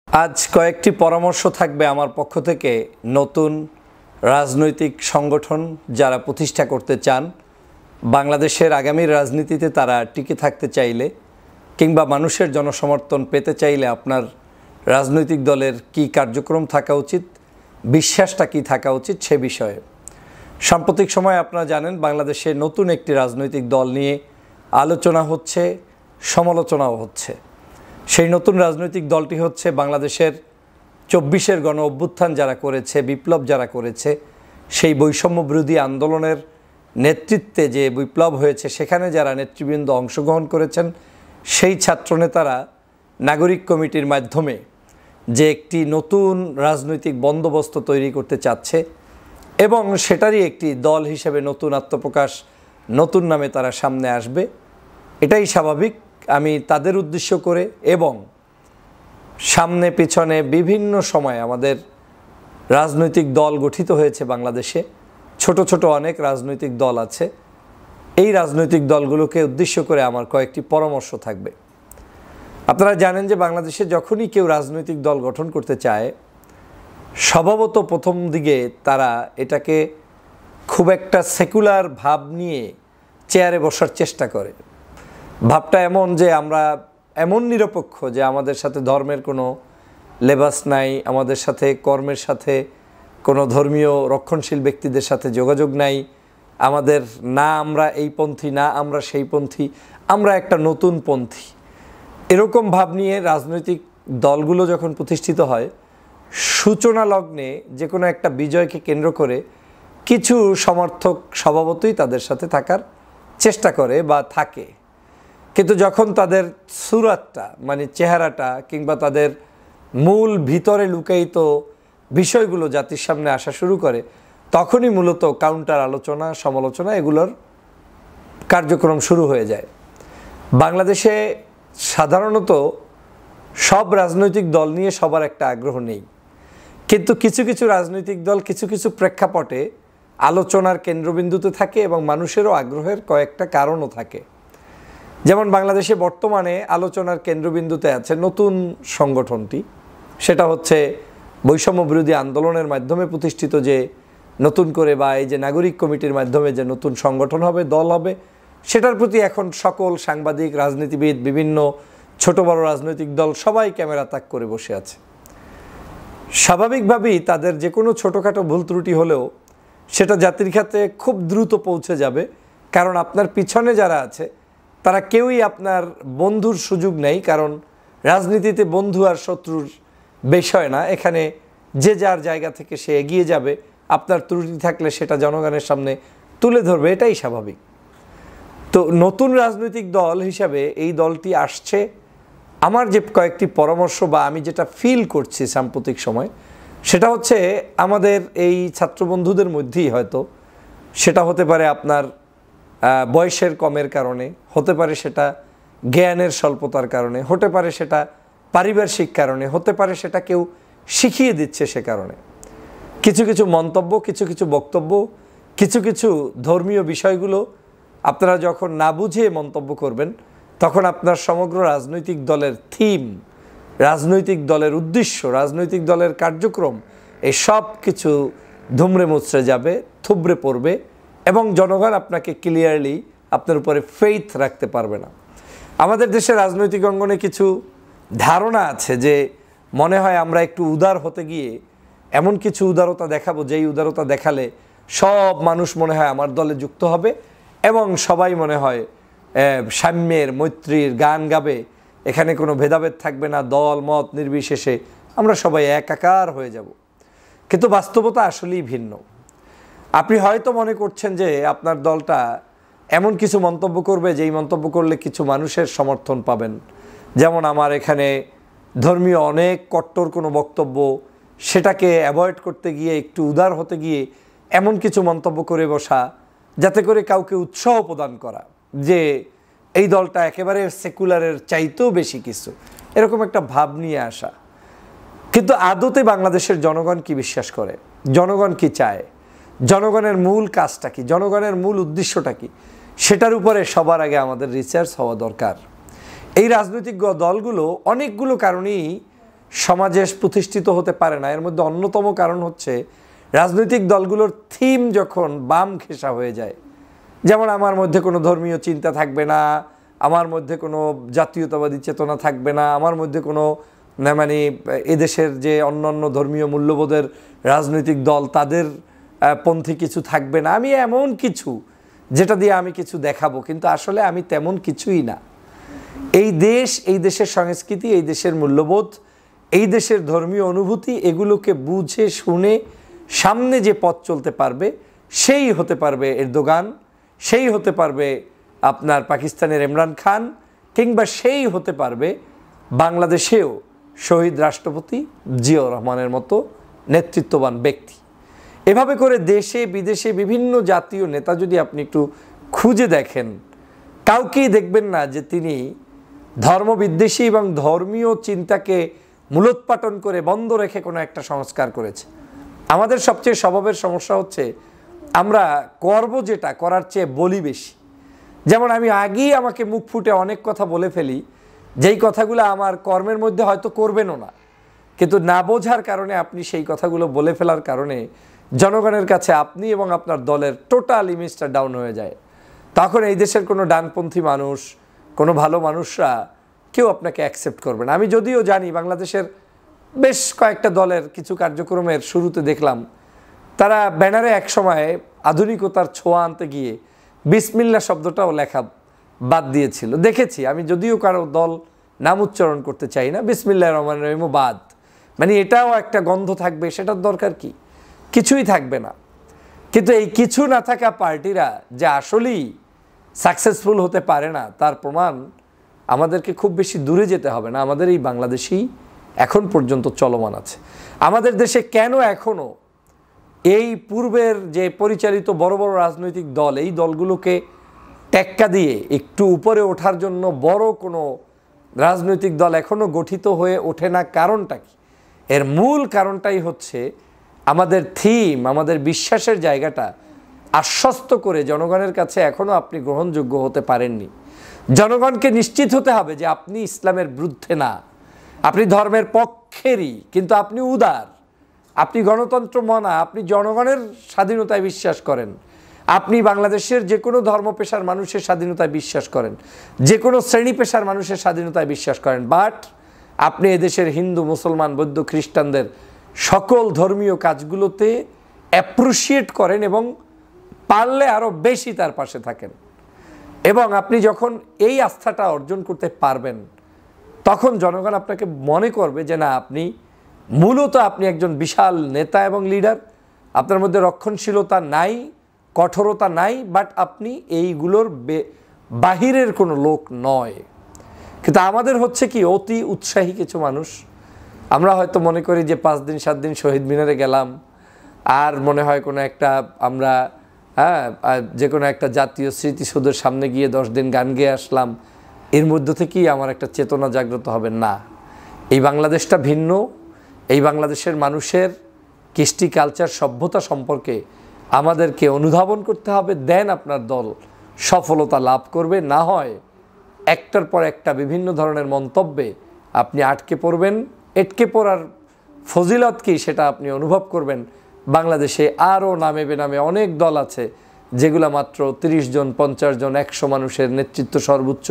আজ কয়েকটি পরামর্শ থাকবে আমার পক্ষ থেকে নতুন রাজনৈতিক সংগঠন যারা প্রতিষ্ঠা করতে চান, বাংলাদেশের আগামীর রাজনীতিতে তারা টিকে থাকতে চাইলে কিংবা মানুষের জনসমর্থন পেতে চাইলে আপনার রাজনৈতিক দলের কি কার্যক্রম থাকা উচিত, বিশ্বাসটা কি থাকা উচিত সে বিষয়ে। সাম্প্রতিক সময়ে আপনারা জানেন বাংলাদেশে নতুন একটি রাজনৈতিক দল নিয়ে আলোচনা হচ্ছে, সমালোচনাও হচ্ছে। সেই নতুন রাজনৈতিক দলটি হচ্ছে বাংলাদেশের ২৪-এর গণ অভ্যুত্থান যারা করেছে, বিপ্লব যারা করেছে, সেই বৈষম্য বিরোধী আন্দোলনের নেতৃত্বে যে বিপ্লব হয়েছে সেখানে যারা নেতৃবৃন্দ অংশগ্রহণ করেছেন, সেই ছাত্রনেতারা নাগরিক কমিটির মাধ্যমে যে একটি নতুন রাজনৈতিক বন্দোবস্ত তৈরি করতে চাচ্ছে এবং সেটারই একটি দল হিসেবে নতুন আত্মপ্রকাশ, নতুন নামে তারা সামনে আসবে, এটাই স্বাভাবিক। আমি তাদের উদ্দেশ্য করে এবং সামনে পিছনে বিভিন্ন সময় আমাদের রাজনৈতিক দল গঠিত হয়েছে বাংলাদেশে, ছোট ছোট অনেক রাজনৈতিক দল আছে, এই রাজনৈতিক দলগুলোকে উদ্দেশ্য করে আমার কয়েকটি পরামর্শ থাকবে। আপনারা জানেন যে বাংলাদেশে যখনই কেউ রাজনৈতিক দল গঠন করতে চায়, স্বভাবত প্রথম দিকে তারা এটাকে খুব একটা সেকুলার ভাব নিয়ে চেয়ারে বসার চেষ্টা করে। ভাবটা এমন যে আমরা এমন নিরপেক্ষ যে আমাদের সাথে ধর্মের কোনো লেবাস নাই, আমাদের সাথে কর্মের সাথে কোনো ধর্মীয় রক্ষণশীল ব্যক্তিদের সাথে যোগাযোগ নাই, আমাদের না আমরা এই পন্থী, না আমরা সেই পন্থী, আমরা একটা নতুন পন্থী, এরকম ভাব নিয়ে রাজনৈতিক দলগুলো যখন প্রতিষ্ঠিত হয়, সূচনা লগ্নে যে কোনো একটা বিজয়কে কেন্দ্র করে কিছু সমর্থক স্বভাবতই তাদের সাথে থাকার চেষ্টা করে বা থাকে। কিন্তু যখন তাদের সুরাতটা মানে চেহারাটা কিংবা তাদের মূল ভিতরে লুকায়িত বিষয়গুলো জাতির সামনে আসা শুরু করে, তখনই মূলত কাউন্টার আলোচনা, সমালোচনা এগুলোর কার্যক্রম শুরু হয়ে যায়। বাংলাদেশে সাধারণত সব রাজনৈতিক দল নিয়ে সবার একটা আগ্রহ নেই, কিন্তু কিছু কিছু রাজনৈতিক দল কিছু কিছু প্রেক্ষাপটে আলোচনার কেন্দ্রবিন্দুতে থাকে এবং মানুষেরও আগ্রহের কয়েকটা কারণও থাকে। যেমন বাংলাদেশে বর্তমানে আলোচনার কেন্দ্রবিন্দুতে আছে নতুন সংগঠনটি, সেটা হচ্ছে বৈষম্য বিরোধী আন্দোলনের মাধ্যমে প্রতিষ্ঠিত যে নতুন করে বা এই যে নাগরিক কমিটির মাধ্যমে যে নতুন সংগঠন হবে, দল হবে, সেটার প্রতি এখন সকল সাংবাদিক, রাজনীতিবিদ, বিভিন্ন ছোট বড় রাজনৈতিক দল সবাই ক্যামেরা তাক করে বসে আছে। স্বাভাবিকভাবেই তাদের যে কোনো ছোটোখাটো ভুল ত্রুটি হলেও সেটা জাতির কাছে খুব দ্রুত পৌঁছে যাবে, কারণ আপনার পিছনে যারা আছে তারা কেউই আপনার বন্ধুর সুযোগ নেই, কারণ রাজনীতিতে বন্ধু আর শত্রুর বিষয় না, এখানে যে যার জায়গা থেকে সে এগিয়ে যাবে, আপনার ত্রুটি থাকলে সেটা জনগণের সামনে তুলে ধরবে, এটাই স্বাভাবিক। তো নতুন রাজনৈতিক দল হিসাবে এই দলটি আসছে, আমার যে কয়েকটি পরামর্শ বা আমি যেটা ফিল করছি সাম্প্রতিক সময়, সেটা হচ্ছে আমাদের এই ছাত্রবন্ধুদের মধ্যেই হয়তো সেটা হতে পারে আপনার বয়সের কমের কারণে, হতে পারে সেটা জ্ঞানের স্বল্পতার কারণে, হতে পারে সেটা পারিপার্শ্বিক কারণে, হতে পারে সেটা কেউ শিখিয়ে দিচ্ছে সে কারণে, কিছু কিছু মন্তব্য, কিছু কিছু বক্তব্য, কিছু কিছু ধর্মীয় বিষয়গুলো আপনারা যখন না বুঝে মন্তব্য করবেন, তখন আপনার সমগ্র রাজনৈতিক দলের থিম, রাজনৈতিক দলের উদ্দেশ্য, রাজনৈতিক দলের কার্যক্রম এই সব কিছু ধুমড়ে মুচড়ে যাবে, থুবড়ে পড়বে এবং জনগণ আপনাকে ক্লিয়ারলি আপনার উপরে ফেইথ রাখতে পারবে না। আমাদের দেশের রাজনৈতিক অঙ্গনে কিছু ধারণা আছে যে মনে হয় আমরা একটু উদার হতে গিয়ে এমন কিছু উদারতা দেখাবো, যেই উদারতা দেখালে সব মানুষ মনে হয় আমার দলে যুক্ত হবে এবং সবাই মনে হয় সাম্যের, মৈত্রীর গান গাবে, এখানে কোনো ভেদাভেদ থাকবে না, দল মত নির্বিশেষে আমরা সবাই একাকার হয়ে যাব। কিন্তু বাস্তবতা আসলেই ভিন্ন। আপনি হয়তো মনে করছেন যে আপনার দলটা এমন কিছু মন্তব্য করবে যেই মন্তব্য করলে কিছু মানুষের সমর্থন পাবেন, যেমন আমার এখানে ধর্মীয় অনেক কট্টর কোনো বক্তব্য, সেটাকে অ্যাভয়েড করতে গিয়ে একটু উদার হতে গিয়ে এমন কিছু মন্তব্য করে বসা যাতে করে কাউকে উৎসাহ প্রদান করা যে এই দলটা একেবারে সেকুলারের চাইতেও বেশি কিছু, এরকম একটা ভাব নিয়ে আসা। কিন্তু আদতে বাংলাদেশের জনগণ কি বিশ্বাস করে, জনগণ কি চায়, জনগণের মূল কাজটা কি, জনগণের মূল উদ্দেশ্যটা কি, সেটার উপরে সবার আগে আমাদের রিসার্চ হওয়া দরকার। এই রাজনৈতিক দলগুলো অনেকগুলো কারণেই সমাজে প্রতিষ্ঠিত হতে পারে না। এর মধ্যে অন্যতম কারণ হচ্ছে রাজনৈতিক দলগুলোর থিম যখন বাম ঘেঁষা হয়ে যায়, যেমন আমার মধ্যে কোনো ধর্মীয় চিন্তা থাকবে না, আমার মধ্যে কোনো জাতীয়তাবাদী চেতনা থাকবে না, আমার মধ্যে কোনো মানে এদেশের যে অন্যান্য ধর্মীয় মূল্যবোধের রাজনৈতিক দল তাদের পন্থী কিছু থাকবে না, আমি এমন কিছু যেটা দিয়ে আমি কিছু দেখাবো, কিন্তু আসলে আমি তেমন কিছুই না। এই দেশ, এই দেশের সংস্কৃতি, এই দেশের মূল্যবোধ, এই দেশের ধর্মীয় অনুভূতি, এগুলোকে বুঝে শুনে সামনে যে পথ চলতে পারবে সেই হতে পারবে এরদোগান, সেই হতে পারবে আপনার পাকিস্তানের ইমরান খান, কিংবা সেই হতে পারবে বাংলাদেশেও শহীদ রাষ্ট্রপতি জিয়াউর রহমানের মতো নেতৃত্ববান ব্যক্তি। এভাবে করে দেশে বিদেশে বিভিন্ন জাতীয় নেতা যদি আপনি একটু খুঁজে দেখেন, কাউকেই দেখবেন না যে তিনি ধর্মবিদ্বেষী এবং ধর্মীয় চিন্তাকে মূলোৎপাটন করে বন্ধ রেখে কোনো একটা সংস্কার করেছে। আমাদের সবচেয়ে স্বভাবের সমস্যা হচ্ছে আমরা করব যেটা করার চেয়ে বলি বেশি। যেমন আমি আগেই আমাকে মুখ ফুটে অনেক কথা বলে ফেলি, যেই কথাগুলো আমার কর্মের মধ্যে হয়তো করবেনও না, কিন্তু না বোঝার কারণে আপনি সেই কথাগুলো বলে ফেলার কারণে জনগণের কাছে আপনি এবং আপনার দলের টোটাল ইমেজটা ডাউন হয়ে যায়। তখন এই দেশের কোনো ডানপন্থী মানুষ, কোনো ভালো মানুষরা কেউ আপনাকে অ্যাকসেপ্ট করবে না। আমি যদিও জানি বাংলাদেশের বেশ কয়েকটা দলের কিছু কার্যক্রমের শুরুতে দেখলাম তারা ব্যানারে এক সময় আধুনিকতার ছোঁয়া আনতে গিয়ে বিসমিল্লাহ শব্দটাও লেখা বাদ দিয়েছিল, দেখেছি আমি। যদিও কারো দল নাম উচ্চারণ করতে চাই না, বিসমিল্লাহির রহমানির রহিম বাদ, মানে এটাও একটা গন্ধ থাকবে, সেটার দরকার কি? কিছুই থাকবে না। কিন্তু এই কিছু না থাকা পার্টিরা যে আসলেই সাকসেসফুল হতে পারে না, তার প্রমাণ আমাদেরকে খুব বেশি দূরে যেতে হবে না, আমাদের এই বাংলাদেশেই এখন পর্যন্ত চলমান আছে। আমাদের দেশে কেন এখনও এই পূর্বের যে পরিচালিত বড় বড় রাজনৈতিক দল, এই দলগুলোকে টেক্কা দিয়ে একটু উপরে ওঠার জন্য বড় কোনো রাজনৈতিক দল এখনও গঠিত হয়ে ওঠে না? কারণটা কি? এর মূল কারণটাই হচ্ছে আমাদের থিম, আমাদের বিশ্বাসের জায়গাটা আশ্বস্ত করে জনগণের কাছে এখনও আপনি গ্রহণযোগ্য হতে পারেননি। জনগণকে নিশ্চিত হতে হবে যে আপনি ইসলামের বিরুদ্ধে না, আপনি ধর্মের পক্ষেরই, কিন্তু আপনি উদার, আপনি গণতন্ত্র মানা, আপনি জনগণের স্বাধীনতায় বিশ্বাস করেন, আপনি বাংলাদেশের যে কোনো ধর্ম পেশার মানুষের স্বাধীনতায় বিশ্বাস করেন, যে কোনো শ্রেণী পেশার মানুষের স্বাধীনতায় বিশ্বাস করেন, বাট আপনি এদেশের হিন্দু, মুসলমান, বৌদ্ধ, খ্রিস্টানদের সকল ধর্মীয় কাজগুলোতে অ্যাপ্রিসিয়েট করেন এবং পারলে আরও বেশি তার পাশে থাকেন। এবং আপনি যখন এই আস্থাটা অর্জন করতে পারবেন, তখন জনগণ আপনাকে মনে করবে যে না, আপনি মূলত আপনি একজন বিশাল নেতা এবং লিডার, আপনার মধ্যে রক্ষণশীলতা নাই, কঠোরতা নাই, বাট আপনি এইগুলোর বাহিরের কোনো লোক নয়। কিন্তু আমাদের হচ্ছে কি, অতি উৎসাহী কিছু মানুষ, আমরা হয়তো মনে করি যে 5 দিন 7 দিন শহীদ মিনারে গেলাম, আর মনে হয় কোনো একটা আমরা যে কোনো একটা জাতীয় স্মৃতিসৌধের সামনে গিয়ে 10 দিন গান গেয়ে আসলাম, এর মধ্য থেকেই আমার একটা চেতনা জাগ্রত হবে না। এই বাংলাদেশটা ভিন্ন, এই বাংলাদেশের মানুষের কৃষ্টি, কালচার, সভ্যতা সম্পর্কে আমাদেরকে অনুধাবন করতে হবে, দেন আপনার দল সফলতা লাভ করবে। না হয় একটার পর একটা বিভিন্ন ধরনের মন্তব্যে আপনি আটকে পড়বেন। এটকে পড়ার ফজিলত কি সেটা আপনি অনুভব করবেন। বাংলাদেশে আরও নামে বেনামে অনেক দল আছে যেগুলো মাত্র 30 জন, 50 জন, 100 মানুষের নেতৃত্ব সর্বোচ্চ,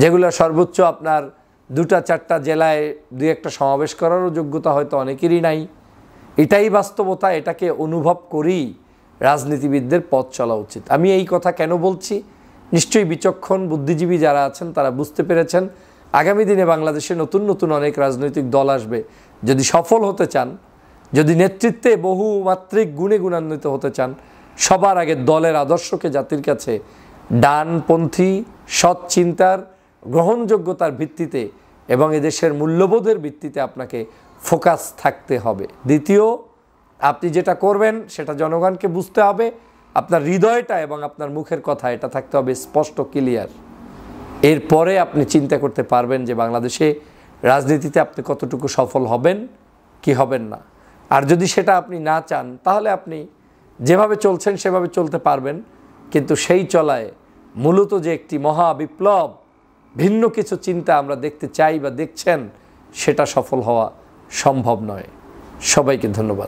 যেগুলো সর্বোচ্চ আপনার 2-4টা জেলায় 2-1টা সমাবেশ করারও যোগ্যতা হয়তো অনেকেরই নাই। এটাই বাস্তবতা, এটাকে অনুভব করেই রাজনীতিবিদদের পথ চলা উচিত। আমি এই কথা কেন বলছি, নিশ্চয়ই বিচক্ষণ বুদ্ধিজীবী যারা আছেন তারা বুঝতে পেরেছেন আগামী দিনে বাংলাদেশে নতুন নতুন অনেক রাজনৈতিক দল আসবে। যদি সফল হতে চান, যদি নেতৃত্বে বহুমাত্রিক গুণে গুণান্বিত হতে চান, সবার আগে দলের আদর্শকে জাতির কাছে ডানপন্থী, সৎ চিন্তার, গ্রহণযোগ্যতার ভিত্তিতে এবং এদেশের মূল্যবোধের ভিত্তিতে আপনাকে ফোকাস থাকতে হবে। দ্বিতীয়, আপনি যেটা করবেন সেটা জনগণকে বুঝতে হবে, আপনার হৃদয়টা এবং আপনার মুখের কথা এটা থাকতে হবে স্পষ্ট, ক্লিয়ার। এরপরে আপনি চিন্তা করতে পারবেন যে বাংলাদেশে রাজনীতিতে আপনি কতটুকু সফল হবেন কি হবেন না। আর যদি সেটা আপনি না চান, তাহলে আপনি যেভাবে চলছেন সেভাবে চলতে পারবেন, কিন্তু সেই চলায় মূলত যে একটি মহা বিপ্লব, ভিন্ন কিছু চিন্তা আমরা দেখতে চাই বা দেখছেন, সেটা সফল হওয়া সম্ভব নয়। সবাইকে ধন্যবাদ।